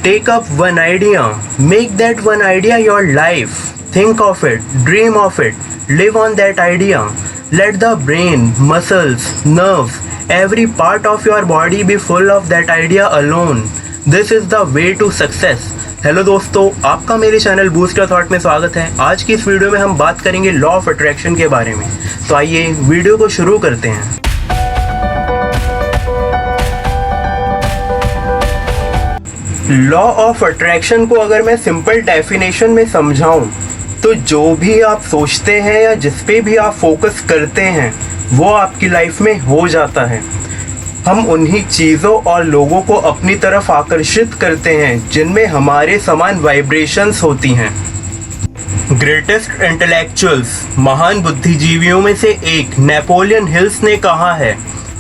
Take up one idea, make that one idea your life. Think of it, dream of it, live on that idea. Let the brain, muscles, nerves, every part of your body be full of that idea alone. This is the way to success. Hello दोस्तों, आपका मेरे channel boost your thought में स्वागत है। आज की इस video में हम बात करेंगे लॉ ऑफ अट्रैक्शन के बारे में। तो आइए वीडियो को शुरू करते हैं। लॉ ऑफ अट्रैक्शन को अगर मैं सिंपल डेफिनेशन में समझाऊं तो जो भी आप सोचते हैं या जिस पे भी आप फोकस करते हैं वो आपकी लाइफ में हो जाता है। हम उन्हीं चीज़ों और लोगों को अपनी तरफ आकर्षित करते हैं जिनमें हमारे समान वाइब्रेशंस होती हैं। ग्रेटेस्ट इंटेलेक्चुअल्स, महान बुद्धिजीवियों में से एक नेपोलियन हिल्स ने कहा है,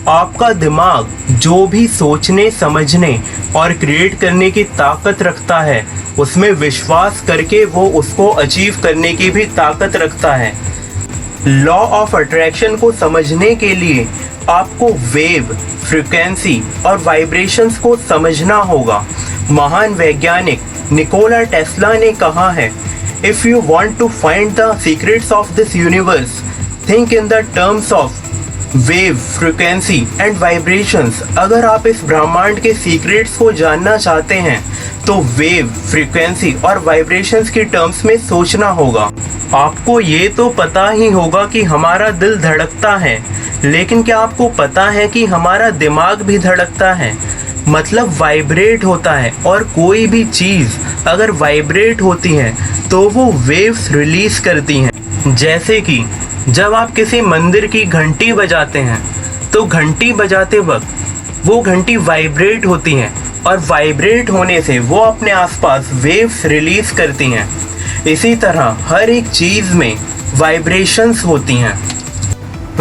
आपका दिमाग जो भी सोचने, समझने और क्रिएट करने की ताकत रखता है उसमें विश्वास करके वो उसको अचीव करने की भी ताकत रखता है। लॉ ऑफ अट्रैक्शन को समझने के लिए आपको वेव, फ्रीक्वेंसी और वाइब्रेशंस को समझना होगा। महान वैज्ञानिक निकोला टेस्ला ने कहा है, if you want to find the secrets of this universe, think in the terms of wave, frequency and vibrations. अगर आप इस ब्रह्मांड के सीक्रेट्स को जानना चाहते हैं तो वेव, फ्रीक्वेंसी और वाइब्रेशंस की टर्म्स में सोचना होगा। आपको ये तो पता ही होगा कि हमारा दिल धड़कता है, लेकिन क्या आपको पता है कि हमारा दिमाग भी धड़कता है, मतलब वाइब्रेट होता है। और कोई भी चीज़ अगर वाइब्रेट होती है तो वो वेव्स रिलीज करती हैं। जैसे कि जब आप किसी मंदिर की घंटी बजाते हैं तो घंटी बजाते वक्त वो घंटी वाइब्रेट होती है और वाइब्रेट होने से वो अपने आसपास वेव्स रिलीज करती हैं। इसी तरह हर एक चीज़ में वाइब्रेशंस होती हैं।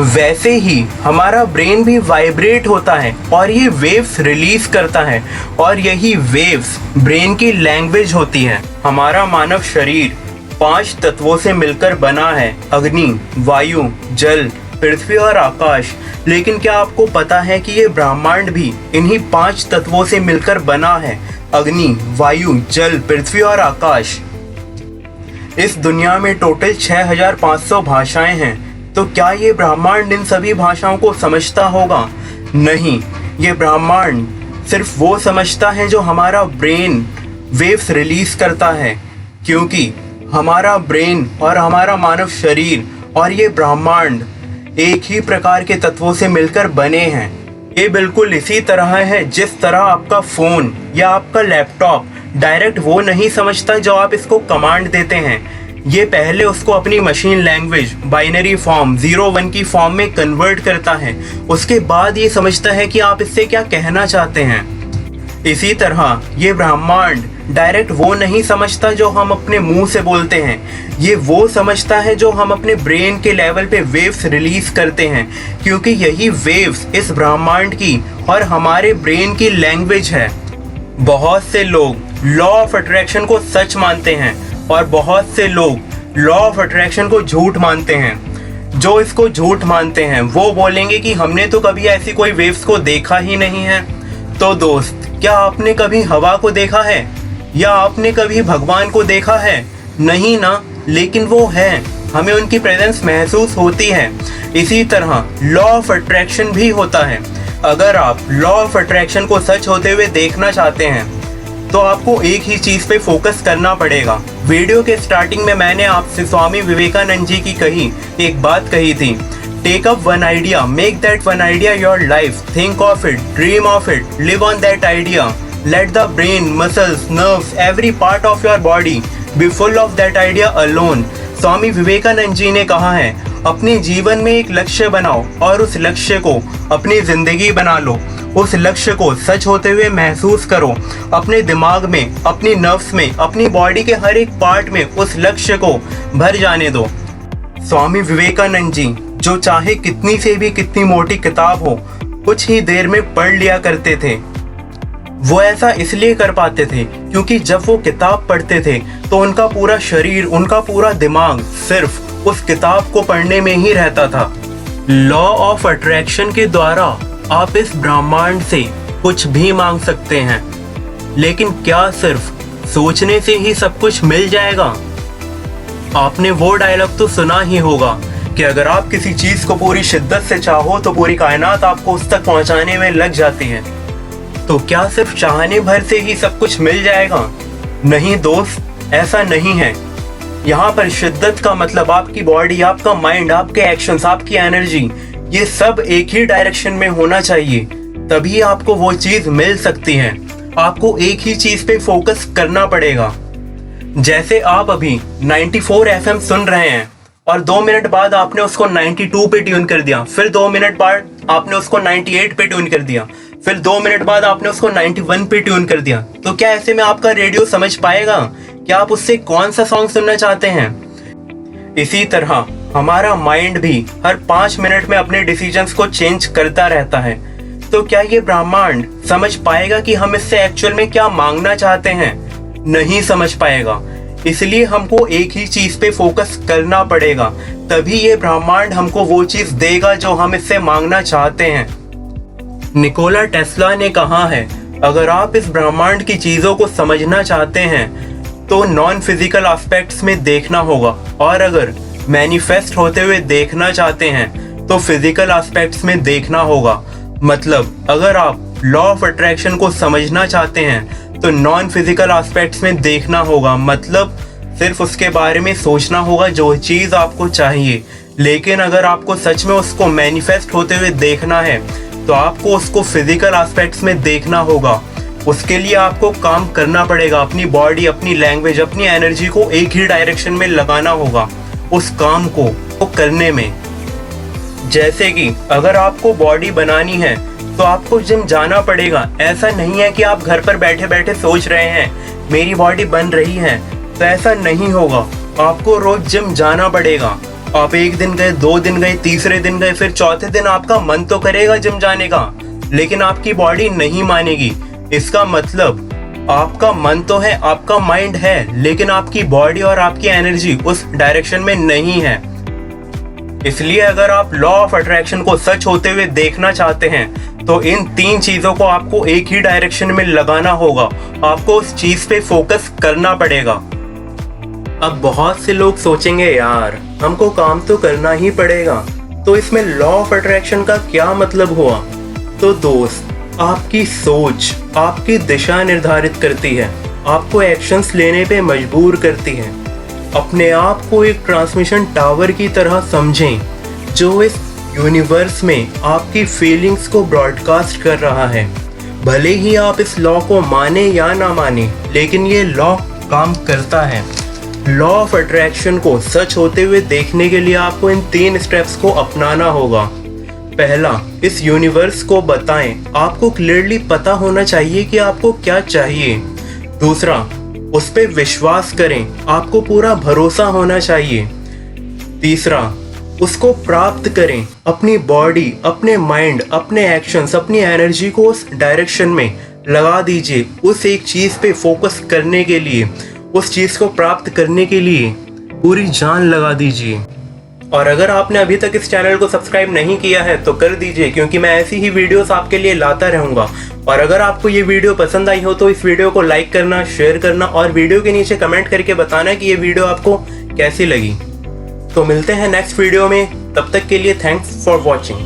वैसे ही हमारा ब्रेन भी वाइब्रेट होता है और ये वेव्स रिलीज करता है और यही वेव्स ब्रेन की लैंग्वेज होती है। हमारा मानव शरीर 5 तत्वों से मिलकर बना है, अग्नि, वायु, जल, पृथ्वी और आकाश। लेकिन क्या आपको पता है कि ये ब्रह्मांड भी इन्हीं 5 तत्वों से मिलकर बना है, अग्नि, वायु, जल, पृथ्वी और आकाश। इस दुनिया में टोटल 6500 भाषाएं हैं, तो क्या ये ब्रह्मांड इन सभी भाषाओं को समझता होगा? नहीं, ये ब्रह्मांड सिर्फ वो समझता है जो हमारा ब्रेन वेव्स रिलीज करता है, क्योंकि हमारा ब्रेन और हमारा मानव शरीर और ये ब्रह्मांड एक ही प्रकार के तत्वों से मिलकर बने हैं। ये बिल्कुल इसी तरह है जिस तरह आपका फ़ोन या आपका लैपटॉप डायरेक्ट वो नहीं समझता जो आप इसको कमांड देते हैं। ये पहले उसको अपनी मशीन लैंग्वेज, बाइनरी फॉर्म 0-1 की फॉर्म में कन्वर्ट करता है, उसके बाद ये समझता है कि आप इससे क्या कहना चाहते हैं। इसी तरह ये ब्रह्मांड डायरेक्ट वो नहीं समझता जो हम अपने मुंह से बोलते हैं, ये वो समझता है जो हम अपने ब्रेन के लेवल पे वेव्स रिलीज करते हैं, क्योंकि यही वेव्स इस ब्रह्मांड की और हमारे ब्रेन की लैंग्वेज है। बहुत से लोग लॉ ऑफ अट्रैक्शन को सच मानते हैं और बहुत से लोग लॉ ऑफ अट्रैक्शन को झूठ मानते हैं। जो इसको झूठ मानते हैं वो बोलेंगे कि हमने तो कभी ऐसी कोई वेव्स को देखा ही नहीं है। तो दोस्त, क्या आपने कभी हवा को देखा है या आपने कभी भगवान को देखा है? नहीं ना, लेकिन वो है, हमें उनकी प्रेजेंस महसूस होती है। इसी तरह लॉ ऑफ अट्रैक्शन भी होता है। अगर आप लॉ ऑफ अट्रैक्शन को सच होते हुए देखना चाहते हैं तो आपको एक ही चीज़ पे फोकस करना पड़ेगा। वीडियो के स्टार्टिंग में मैंने आपसे स्वामी विवेकानंद जी की कही एक बात कही थी, take up one idea, make that one idea your life, think of it, dream of it, live on that idea, let the brain, muscles, nerves, every part of your body be full of that idea alone. Swami Vivekananda ji ने कहा है, अपने जीवन में एक लक्ष्य बनाओ और उस लक्ष्य को अपनी जिंदगी बना लो। उस लक्ष्य को सच होते हुए महसूस करो। अपने दिमाग में, अपनी नर्व्स में, अपनी बॉडी के हर एक पार्ट में उस लक्ष्य को भर जाने दो। स्वामी विवेकानंद जी जो चाहे कितनी से भी कितनी मोटी किताब हो, कुछ ही देर में पढ़ लिया करते थे। वो ऐसा इसलिए कर पाते थे क्योंकि जब वो किताब पढ़ते थे तो उनका पूरा शरीर, उनका पूरा दिमाग सिर्फ उस किताब को पढ़ने में ही रहता था। लॉ ऑफ अट्रैक्शन के द्वारा आप इस ब्रह्मांड से कुछ भी मांग सकते हैं। लेकिन क्या सिर्फ सोचने से ही सब कुछ मिल जाएगा? आपने वो डायलॉग तो सुना ही होगा कि अगर आप किसी चीज को पूरी शिद्दत से चाहो तो पूरी कायनात आपको उस तक पहुंचाने में लग जाती है। तो क्या सिर्फ चाहने भर से ही सब कुछ मिल जाएगा? नहीं दोस्त, ऐसा नहीं है। यहाँ पर शिद्दत का मतलब आपकी बॉडी, आपका माइंड, आपके एक्शंस, आपकी एनर्जी, ये सब एक ही डायरेक्शन में होना चाहिए, तभी आपको वो चीज मिल सकती है। आपको एक ही चीज पे फोकस करना पड़ेगा। जैसे आप अभी 94 FM सुन रहे हैं और 2 मिनट बाद आपने उसको 92 पे ट्यून कर दिया, फिर 2 मिनट बाद आपने उसको 98 पे ट्यून कर दिया, फिर 2 मिनट बाद आपने उसको 91 पे ट्यून कर दिया, तो क्या ऐसे में आपका रेडियो समझ पाएगा कि आप उससे कौन सा सॉन्ग सुनना चाहते हैं? इसी तरह हमारा माइंड भी हर 5 मिनट में अपने डिसीजंस को चेंज करता रहता है। तो क्या ये ब्रह्मांड समझ पाएगा कि हम इससे एक्चुअल में क्या मांगना चाहते हैं? नहीं समझ पाएगा। इसलिए हमको एक ही चीज पे फोकस करना पड़ेगा, तभी ये ब्रह्मांड हमको वो चीज देगा जो हम इससे मांगना चाहते हैं। निकोला टेस्ला ने कहा है, अगर आप इस ब्रह्मांड की चीजों को समझना चाहते हैं तो नॉन फिजिकल एस्पेक्ट्स में देखना होगा, और अगर मैनिफेस्ट होते हुए देखना चाहते हैं तो फिजिकल एस्पेक्ट्स में देखना होगा। मतलब अगर आप लॉ ऑफ अट्रैक्शन को समझना चाहते हैं तो नॉन फिजिकल एस्पेक्ट्स में देखना होगा, मतलब सिर्फ उसके बारे में सोचना होगा जो चीज़ आपको चाहिए। लेकिन अगर आपको सच में उसको मैनिफेस्ट होते हुए देखना है तो आपको उसको फिजिकल एस्पेक्ट्स में देखना होगा। उसके लिए आपको काम करना पड़ेगा, अपनी बॉडी, अपनी लैंग्वेज, अपनी एनर्जी को एक ही डायरेक्शन में लगाना होगा उस काम को करने में। जैसे कि अगर आपको बॉडी बनानी है तो आपको जिम जाना पड़ेगा। ऐसा नहीं है कि आप घर पर बैठे बैठे सोच रहे हैं मेरी बॉडी बन रही है, तो ऐसा नहीं होगा। आपको रोज जिम जाना पड़ेगा। आप 1 दिन गए, 2 दिन गए, तीसरे दिन गए, फिर चौथे दिन आपका मन तो करेगा जिम जाने का, लेकिन आपकी बॉडी नहीं मानेगी। इसका मतलब आपका मन तो है, आपका माइंड है, लेकिन आपकी बॉडी और आपकी एनर्जी उस डायरेक्शन में नहीं है। इसलिए अगर आप लॉ ऑफ अट्रैक्शन को सच होते हुए देखना चाहते हैं तो इन 3 चीजों को आपको एक ही डायरेक्शन में लगाना होगा। आपको उस चीज पे फोकस करना पड़ेगा। अब बहुत से लोग सोचेंगे, यार हमको काम तो करना ही पड़ेगा, तो इसमें लॉ ऑफ अट्रैक्शन का क्या मतलब हुआ? तो दोस्त, आपकी सोच आपकी दिशा निर्धारित करती है, आपको एक्शंस लेने पे मजबूर करती है। अपने आप को एक ट्रांसमिशन टावर की तरह समझें जो इस यूनिवर्स में आपकी फीलिंग्स को ब्रॉडकास्ट कर रहा है। भले ही आप इस लॉ को माने या ना माने, लेकिन ये लॉ काम करता है। लॉ ऑफ अट्रैक्शन को सच होते हुए देखने के लिए आपको इन 3 स्टेप्स को अपनाना होगा। पहला, इस यूनिवर्स को बताएं। आपको क्लियरली पता होना चाहिए कि आपको क्या चाहिए। दूसरा, उस पर विश्वास करें, आपको पूरा भरोसा होना चाहिए। तीसरा, उसको प्राप्त करें। अपनी बॉडी, अपने माइंड, अपने एक्शंस, अपनी एनर्जी को उस डायरेक्शन में लगा दीजिए। उस एक चीज़ पे फोकस करने के लिए, उस चीज़ को प्राप्त करने के लिए पूरी जान लगा दीजिए। और अगर आपने अभी तक इस चैनल को सब्सक्राइब नहीं किया है तो कर दीजिए, क्योंकि मैं ऐसी ही वीडियोस आपके लिए लाता रहूँगा। और अगर आपको ये वीडियो पसंद आई हो तो इस वीडियो को लाइक करना, शेयर करना और वीडियो के नीचे कमेंट करके बताना कि ये वीडियो आपको कैसी लगी। तो मिलते हैं नेक्स्ट वीडियो में, तब तक के लिए थैंक्स फॉर वॉचिंग।